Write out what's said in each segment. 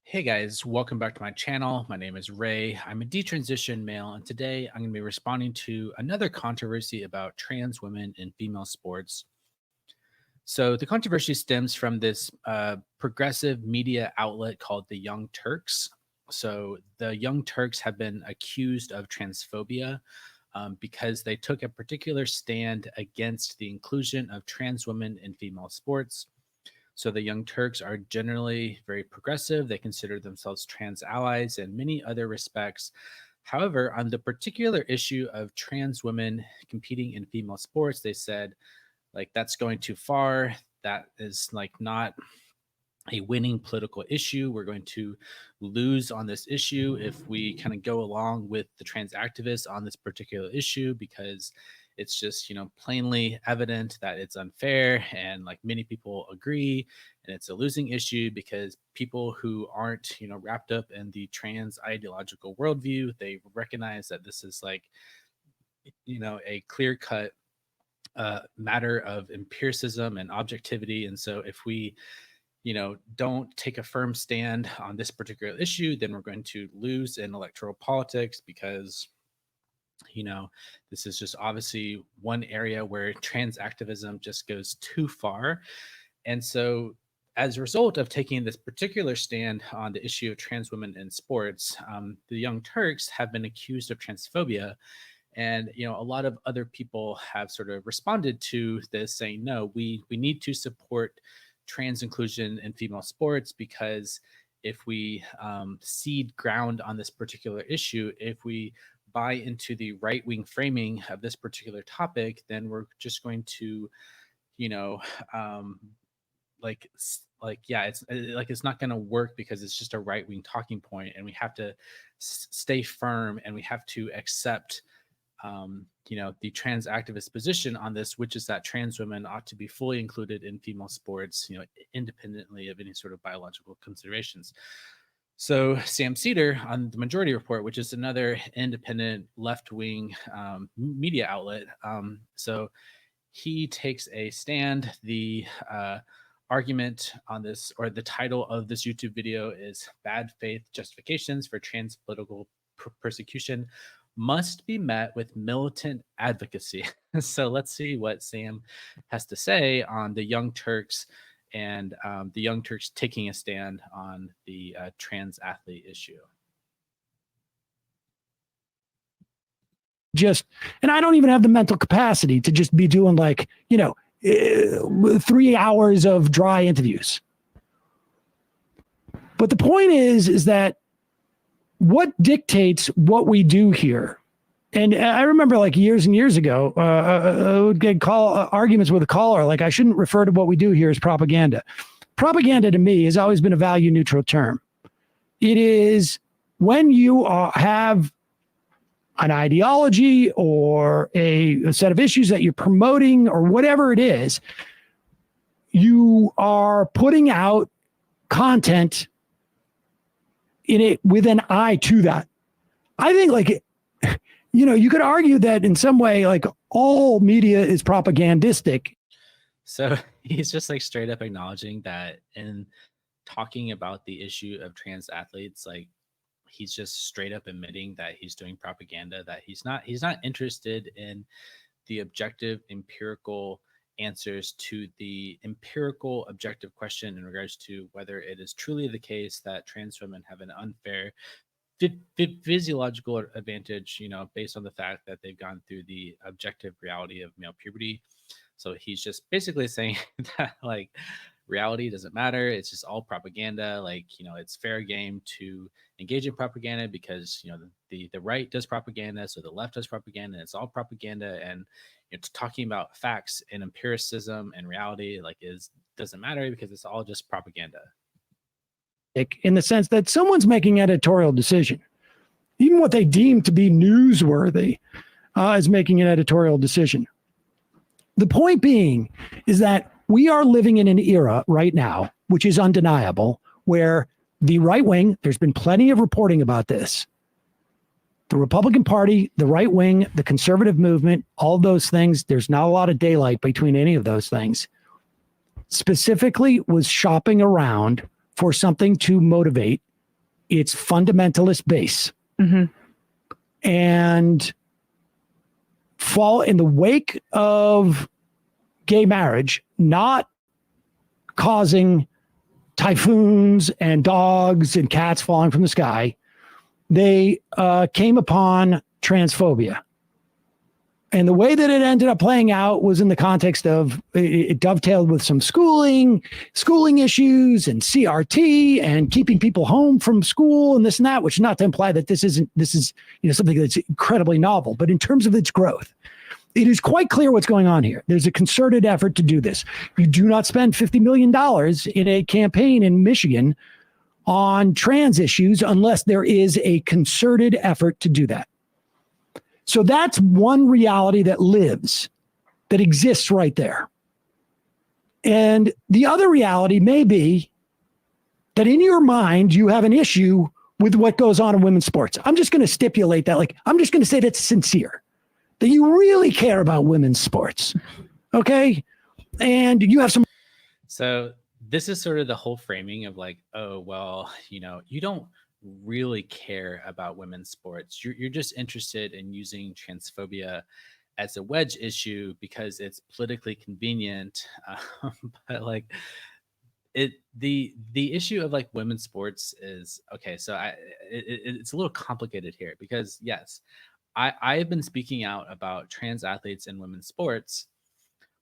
Hey guys, welcome back to my channel. My name is Ray. I'm a detransition male, and today I'm going to be responding to another controversy about trans women in female sports. So, the controversy stems from this progressive media outlet called the Young Turks. So, the Young Turks have been accused of transphobia because they took a particular stand against the inclusion of trans women in female sports. So the Young Turks are generally very progressive. They consider themselves trans allies in many other respects. However, on the particular issue of trans women competing in female sports, they said, like, that's going too far. That is like not a winning political issue. We're going to lose on this issue if we kind of go along with the trans activists on this particular issue because it's just, plainly evident that it's unfair. And like many people agree, and it's a losing issue because people who aren't, wrapped up in the trans ideological worldview, they recognize that this is like, a clear cut matter of empiricism and objectivity. And so if we don't take a firm stand on this particular issue, then we're going to lose in electoral politics because, this is just obviously one area where trans activism just goes too far. And so, as a result of taking this particular stand on the issue of trans women in sports, the Young Turks have been accused of transphobia. And a lot of other people have sort of responded to this, saying, no, we need to support trans inclusion in female sports because if we cede ground on this particular issue, if we buy into the right wing framing of this particular topic, then we're just going to, you know, um, yeah, it's not going to work because it's just a right wing talking point, and we have to stay firm and we have to accept the trans activist position on this, which is that trans women ought to be fully included in female sports, independently of any sort of biological considerations. So Sam Cedar on the Majority Report, which is another independent left-wing media outlet, so he takes a stand. The argument on this, or the title of this YouTube video, is "Bad Faith Justifications for Trans Political Persecution Must Be Met with Militant Advocacy." So let's see what Sam has to say on the Young Turks and the Young Turks taking a stand on the trans athlete issue. And I don't even have the mental capacity to just be doing 3 hours of dry interviews. But the point is that what dictates what we do here? And I remember years and years ago, I would get arguments with a caller, I shouldn't refer to what we do here as propaganda. Propaganda to me has always been a value neutral term. It is when you have an ideology or a set of issues that you're promoting or whatever it is, you are putting out content in it with an eye to that. I think you could argue that in some way, all media is propagandistic. So he's just straight up acknowledging that in talking about the issue of trans athletes, he's just straight up admitting that he's doing propaganda, that he's not interested in the objective empirical answers to the empirical objective question in regards to whether it is truly the case that trans women have an unfair physiological advantage, based on the fact that they've gone through the objective reality of male puberty. So he's just basically saying that reality doesn't matter. It's just all propaganda. It's fair game to engage in propaganda because, the right does propaganda. So the left does propaganda. And it's all propaganda. And it's talking about facts and empiricism and reality doesn't matter because it's all just propaganda. In the sense that someone's making an editorial decision. Even what they deem to be newsworthy is making an editorial decision. The point being is that we are living in an era right now, which is undeniable, where the right wing, there's been plenty of reporting about this. The Republican Party, the right wing, the conservative movement, all those things, there's not a lot of daylight between any of those things, specifically was shopping around for something to motivate its fundamentalist base and fall in the wake of gay marriage, not causing typhoons and dogs and cats falling from the sky. They came upon transphobia. And the way that it ended up playing out was in the context of it dovetailed with some schooling issues and CRT and keeping people home from school and this and that, which not to imply that this is something that's incredibly novel, but in terms of its growth, it is quite clear what's going on here. There's a concerted effort to do this. You do not spend $50 million in a campaign in Michigan on trans issues unless there is a concerted effort to do that. So that's one reality that lives, that exists right there. And the other reality may be that in your mind, you have an issue with what goes on in women's sports. I'm just going to stipulate that, I'm just going to say that's sincere, that you really care about women's sports. Okay. And you have some. So this is sort of the whole framing of you don't really care about women's sports. You're just interested in using transphobia as a wedge issue because it's politically convenient. But the issue of women's sports is okay. So it's a little complicated here because yes, I've been speaking out about trans athletes in women's sports,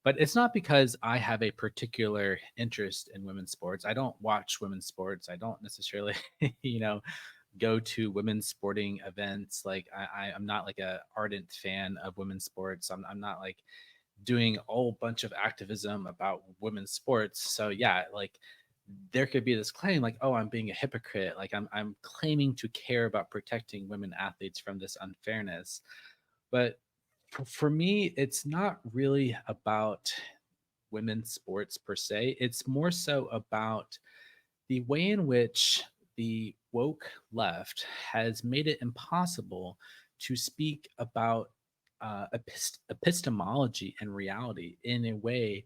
but it's not because I have a particular interest in women's sports. I don't watch women's sports. I don't necessarily, go to women's sporting events. I'm not a ardent fan of women's sports. I'm not doing a whole bunch of activism about women's sports. So yeah, there could be this claim oh, I'm being a hypocrite. I'm claiming to care about protecting women athletes from this unfairness. But for me, it's not really about women's sports per se. It's more so about the way in which the woke left has made it impossible to speak about epistemology and reality in a way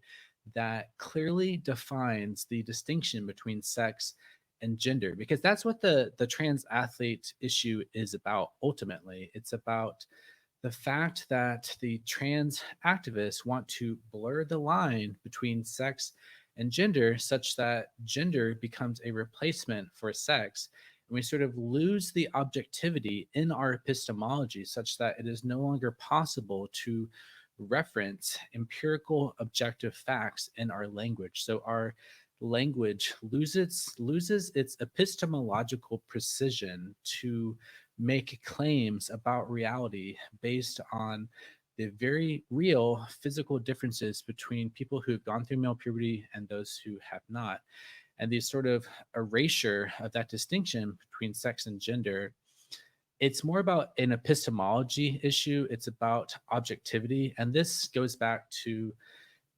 that clearly defines the distinction between sex and gender, because that's what the trans athlete issue is about. Ultimately, it's about the fact that the trans activists want to blur the line between sex and gender such that gender becomes a replacement for sex. And we sort of lose the objectivity in our epistemology such that it is no longer possible to reference empirical objective facts in our language. So our language loses its epistemological precision to make claims about reality based on the very real physical differences between people who have gone through male puberty and those who have not. And the sort of erasure of that distinction between sex and gender, it's more about an epistemology issue. It's about objectivity. And this goes back to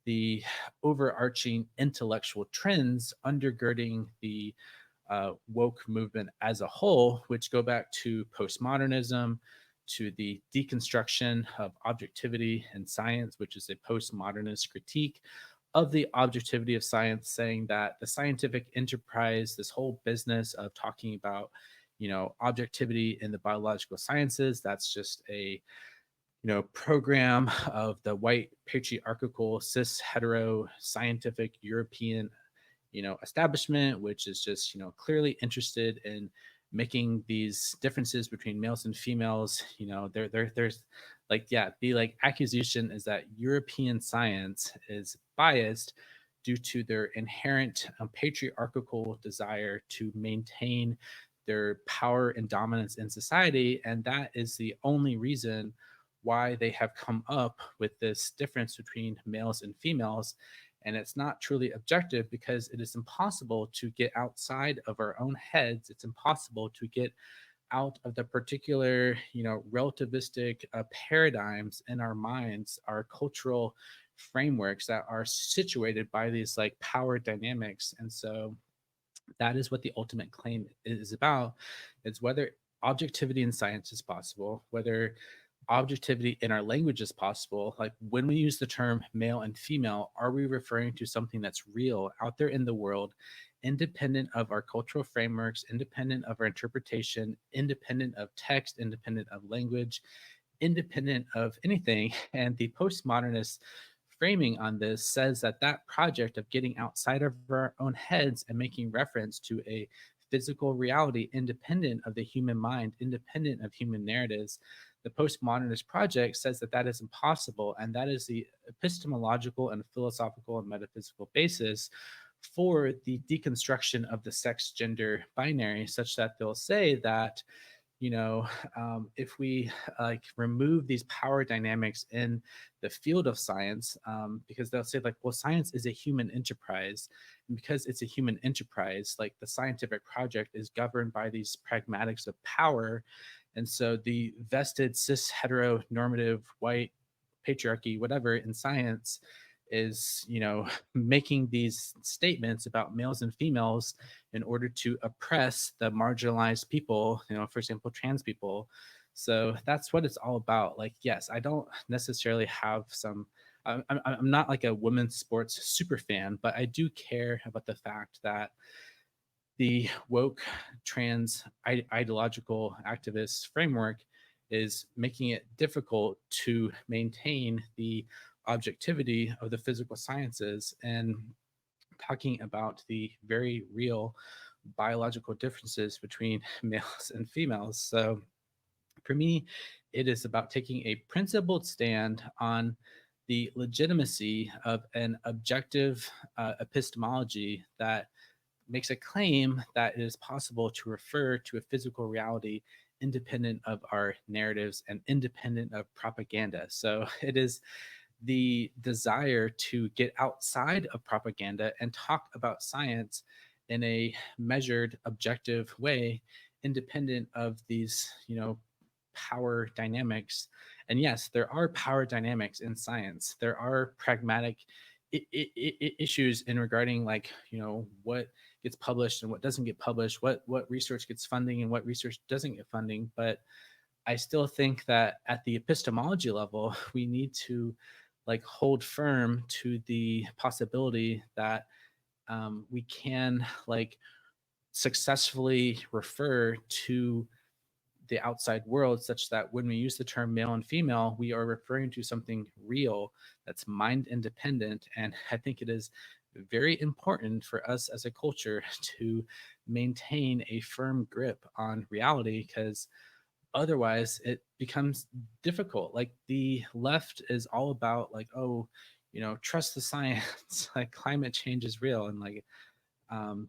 the overarching intellectual trends undergirding the woke movement as a whole, which go back to postmodernism, to the deconstruction of objectivity in science, which is a postmodernist critique of the objectivity of science, saying that the scientific enterprise, this whole business of talking about, objectivity in the biological sciences, that's just a program of the white patriarchal cis hetero scientific European establishment, which is just clearly interested in making these differences between males and females. There's the accusation is that European science is biased due to their inherent patriarchal desire to maintain their power and dominance in society, and that is the only reason why they have come up with this difference between males and females. And it's not truly objective because it is impossible to get outside of our own heads. It's impossible to get out of the particular, relativistic paradigms in our minds, our cultural frameworks that are situated by these power dynamics. And so that is what the ultimate claim is about. It's whether objectivity in science is possible, whether objectivity in our language is possible. Like when we use the term male and female, are we referring to something that's real out there in the world, independent of our cultural frameworks, independent of our interpretation, independent of text, independent of language, independent of anything? And the postmodernist framing on this says that that project of getting outside of our own heads and making reference to a physical reality independent of the human mind, independent of human narratives, the postmodernist project says that that is impossible. And that is the epistemological and philosophical and metaphysical basis for the deconstruction of the sex gender binary, such that they'll say that, you know, if we like remove these power dynamics in the field of science, because they'll say like, well, science is a human enterprise, and because it's a human enterprise, like the scientific project is governed by these pragmatics of power. And so the vested cis heteronormative white patriarchy, whatever, in science is, you know, making these statements about males and females in order to oppress the marginalized people, you know, for example, trans people. So that's what it's all about. Like, yes, I don't necessarily have some, I'm not like a women's sports super fan, but I do care about the fact that the woke trans ideological activist framework is making it difficult to maintain the objectivity of the physical sciences and talking about the very real biological differences between males and females. So for me, it is about taking a principled stand on the legitimacy of an objective epistemology that makes a claim that it is possible to refer to a physical reality independent of our narratives and independent of propaganda. So it is the desire to get outside of propaganda and talk about science in a measured, objective way, independent of these, you know, power dynamics. And yes, there are power dynamics in science. There are pragmatic issues in regarding, like, you know, what gets published and what doesn't get published, what research gets funding and what research doesn't get funding. But I still think that at the epistemology level, we need to like hold firm to the possibility that we can like successfully refer to the outside world, such that when we use the term male and female, we are referring to something real that's mind independent. And I think it is very important for us as a culture to maintain a firm grip on reality, because otherwise it becomes difficult. Like the left is all about like, oh, you know, trust the science, like climate change is real, and like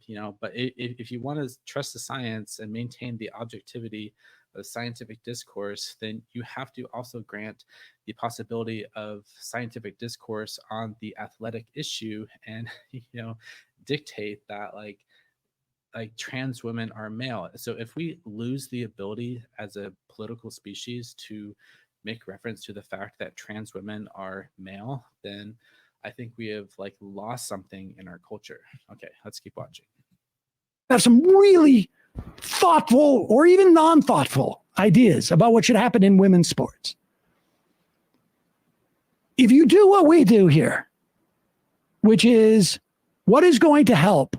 you know, but if you want to trust the science and maintain the objectivity of scientific discourse, then you have to also grant the possibility of scientific discourse on the athletic issue, and you know, dictate that like trans women are male. So if we lose the ability as a political species to make reference to the fact that trans women are male, then I think we have like lost something in our culture. Okay, let's keep watching. Have some really thoughtful or even non-thoughtful ideas about what should happen in women's sports. If you do what we do here, which is what is going to help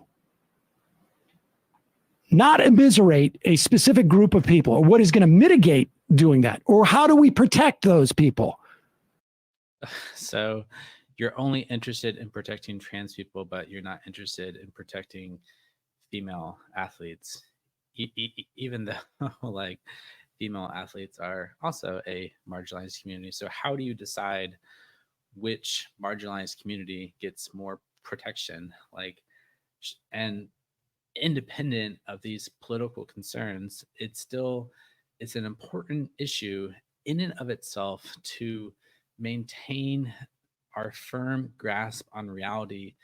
not immiserate a specific group of people, or what is going to mitigate doing that, or how do we protect those people? So you're only interested in protecting trans people, but you're not interested in protecting female athletes, even though like female athletes are also a marginalized community. So how do you decide which marginalized community gets more protection? Like, and independent of these political concerns, it's an important issue in and of itself to maintain our firm grasp on reality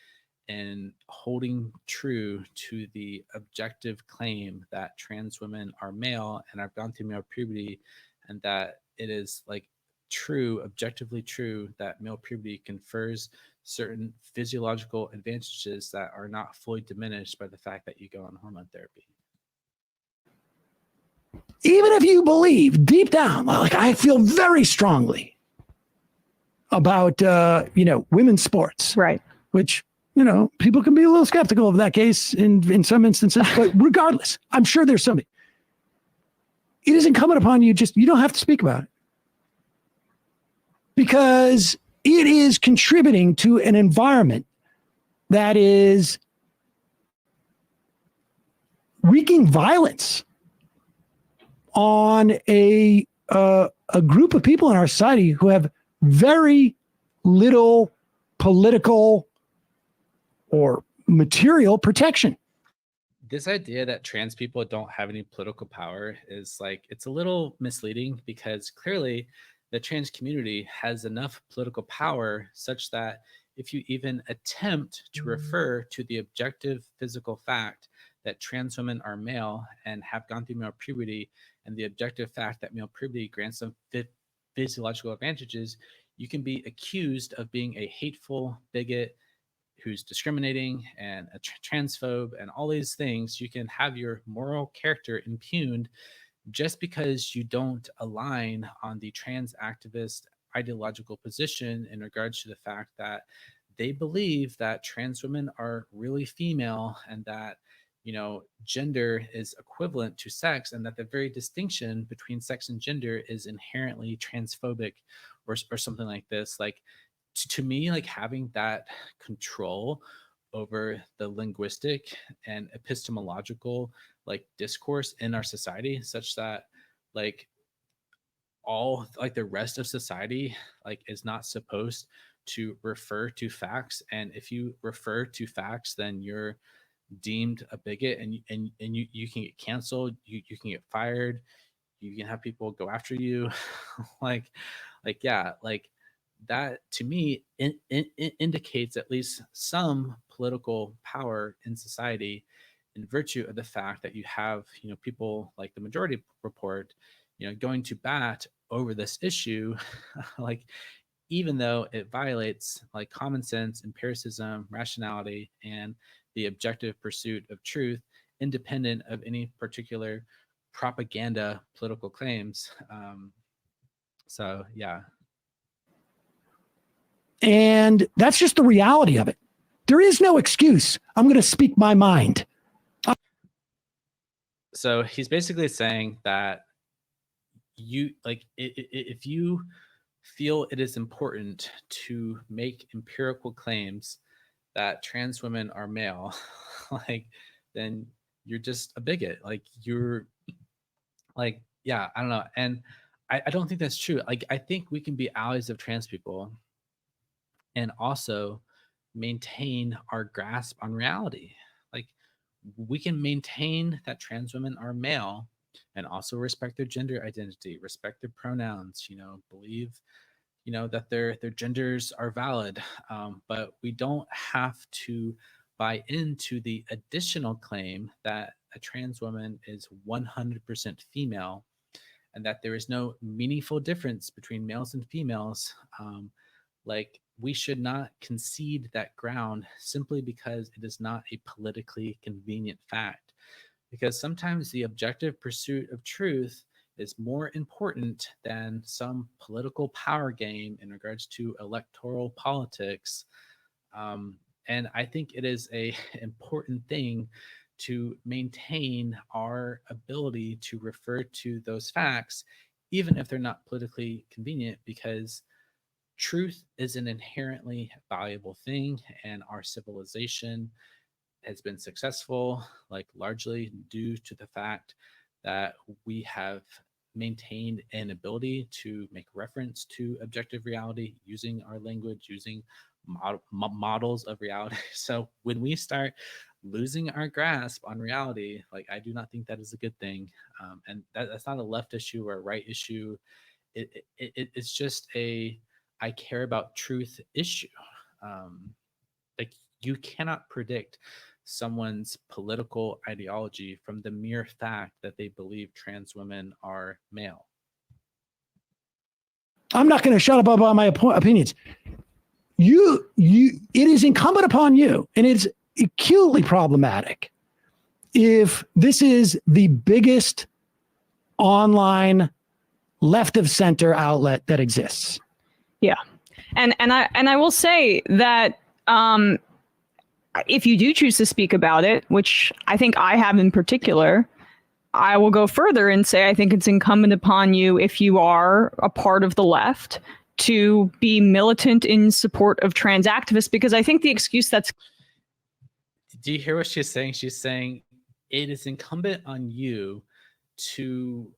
and holding true to the objective claim that trans women are male and have gone through male puberty, and that it is like true, objectively true, that male puberty confers certain physiological advantages that are not fully diminished by the fact that you go on hormone therapy. even if you believe deep down, like I feel very strongly about, women's sports, Right. which, people can be a little skeptical of that case in some instances, but regardless, I'm sure there's somebody. It is incumbent upon you, you don't have to speak about it because it is contributing to an environment that is wreaking violence on a group of people in our society who have very little political or material protection. This idea that trans people don't have any political power is it's a little misleading because clearly the trans community has enough political power such that if you even attempt to refer to the objective physical fact that trans women are male and have gone through male puberty, and the objective fact that male puberty grants them physiological advantages, you can be accused of being a hateful bigot who's discriminating and a transphobe and all these things. You can have your moral character impugned just because you don't align on the trans activist ideological position in regards to the fact that they believe that trans women are really female and that gender is equivalent to sex, and that the very distinction between sex and gender is inherently transphobic or something like this. To me, having that control over the linguistic and epistemological discourse in our society, such that all the rest of society is not supposed to refer to facts, and if you refer to facts, then you're deemed a bigot, and you can get canceled, you can get fired, you can have people go after you. That to me indicates at least some political power in society in virtue of the fact that you have people like the Majority Report going to bat over this issue even though it violates common sense, empiricism, rationality, and the objective pursuit of truth, independent of any particular propaganda political claims. So yeah. And that's just the reality of it. There is no excuse. I'm going to speak my mind. So he's basically saying that if you feel it is important to make empirical claims that trans women are male, then you're just a bigot. You're yeah, I don't know. And I don't think that's true. I think we can be allies of trans people and also maintain our grasp on reality. We can maintain that trans women are male and also respect their gender identity, respect their pronouns, believe, that their genders are valid. But we don't have to buy into the additional claim that a trans woman is 100% female and that there is no meaningful difference between males and females. We should not concede that ground simply because it is not a politically convenient fact. Because sometimes the objective pursuit of truth is more important than some political power game in regards to electoral politics. And I think it is a important thing to maintain our ability to refer to those facts, even if they're not politically convenient, because truth is an inherently valuable thing, and our civilization has been successful, largely due to the fact that we have maintained an ability to make reference to objective reality using our language, using models of reality. So when we start losing our grasp on reality, I do not think that is a good thing. And that's not a left issue or a right issue. It's just a I care about truth issue. You cannot predict someone's political ideology from the mere fact that they believe trans women are male. I'm not going to shut up about my opinions. It is incumbent upon you, and it's acutely problematic if this is the biggest online left of center outlet that exists. Yeah. And I will say that if you do choose to speak about it, which I think I have in particular, I will go further and say I think it's incumbent upon you, if you are a part of the left, to be militant in support of trans activists, because I think the excuse that's... Do you hear what she's saying? She's saying it is incumbent on you to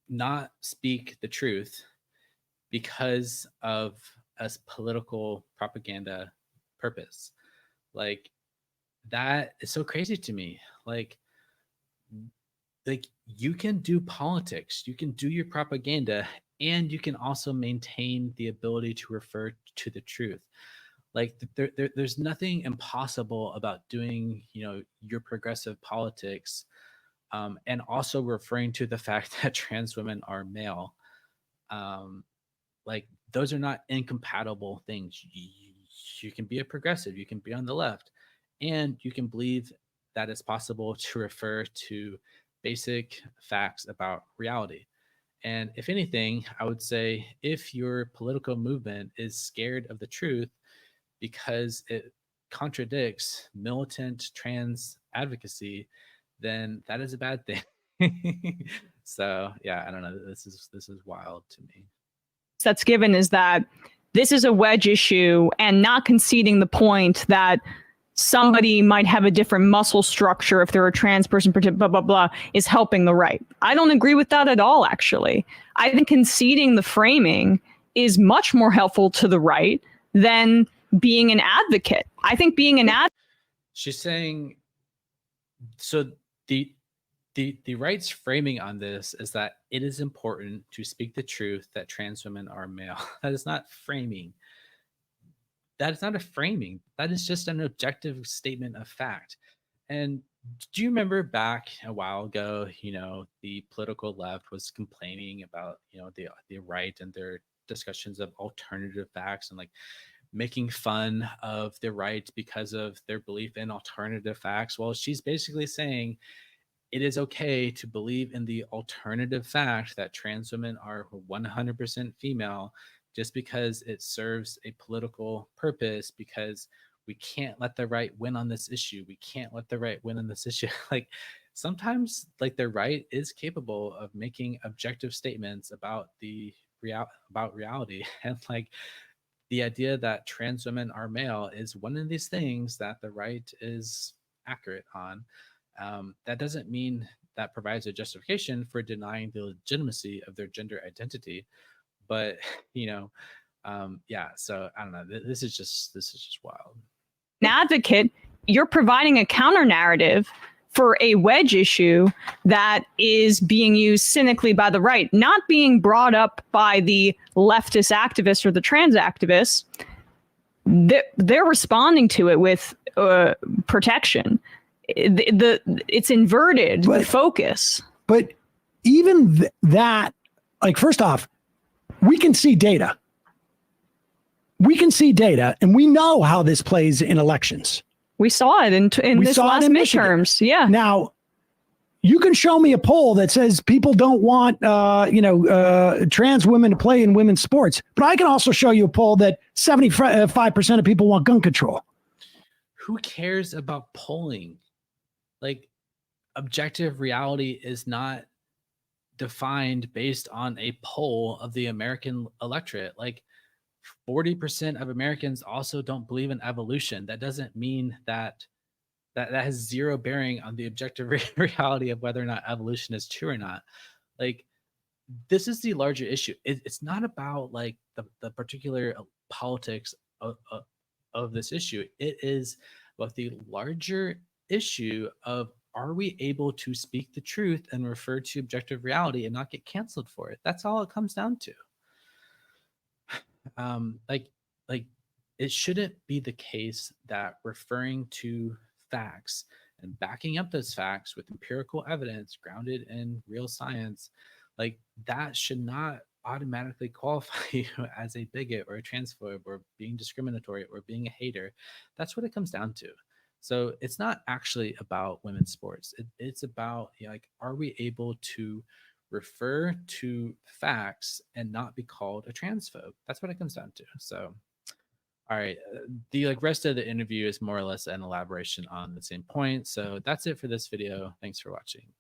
not speak the truth because of a political propaganda purpose. Like, that is so crazy to me. Like you can do politics, you can do your propaganda, and you can also maintain the ability to refer to the truth. Like there's nothing impossible about doing, your progressive politics, and also referring to the fact that trans women are male. Like, those are not incompatible things. You can be a progressive, you can be on the left, and you can believe that it's possible to refer to basic facts about reality. And if anything, I would say if your political movement is scared of the truth because it contradicts militant trans advocacy, then that is a bad thing. So yeah, I don't know. This is wild to me. That's given is that this is a wedge issue, and not conceding the point that somebody might have a different muscle structure if they're a trans person, blah, blah, blah, is helping the right. I don't agree with that at all, actually. I think conceding the framing is much more helpful to the right than being an advocate. I think being an advocate... She's saying, so the right's framing on this is that it is important to speak the truth that trans women are male. That is not framing. That is not a framing. That is just an objective statement of fact. And do you remember back a while ago, the political left was complaining about, the right and their discussions of alternative facts, and like making fun of the right because of their belief in alternative facts? Well, she's basically saying it is okay to believe in the alternative fact that trans women are 100% female, just because it serves a political purpose, because we can't let the right win on this issue. We can't let the right win on this issue. Like, sometimes, like, the right is capable of making objective statements about about reality. And like, the idea that trans women are male is one of these things that the right is accurate on. That doesn't mean that provides a justification for denying the legitimacy of their gender identity. But yeah. So I don't know. This is just wild. An advocate, you're providing a counter narrative for a wedge issue that is being used cynically by the right, not being brought up by the leftist activists or the trans activists. They're responding to it with protection. It's inverted focus. But even that, like, first off, we can see data. We can see data, and we know how this plays in elections. We saw it in this last midterms. Yeah. Now, you can show me a poll that says people don't want, trans women to play in women's sports, but I can also show you a poll that 75% of people want gun control. Who cares about polling? Like, objective reality is not defined based on a poll of the American electorate. Like, 40% of Americans also don't believe in evolution. That doesn't mean that has zero bearing on the objective reality of whether or not evolution is true or not. Like, this is the larger issue. It's not about like the particular politics of this issue. It is about the larger issue of, are we able to speak the truth and refer to objective reality and not get canceled for it? That's all it comes down to. Like it shouldn't be the case that referring to facts and backing up those facts with empirical evidence grounded in real science, like, that should not automatically qualify you as a bigot or a transphobe or being discriminatory or being a hater. That's what it comes down to. So it's not actually about women's sports. It's about, you know, like, are we able to refer to facts and not be called a transphobe? That's what it comes down to. So, all right, the like rest of the interview is more or less an elaboration on the same point. So that's it for this video. Thanks for watching.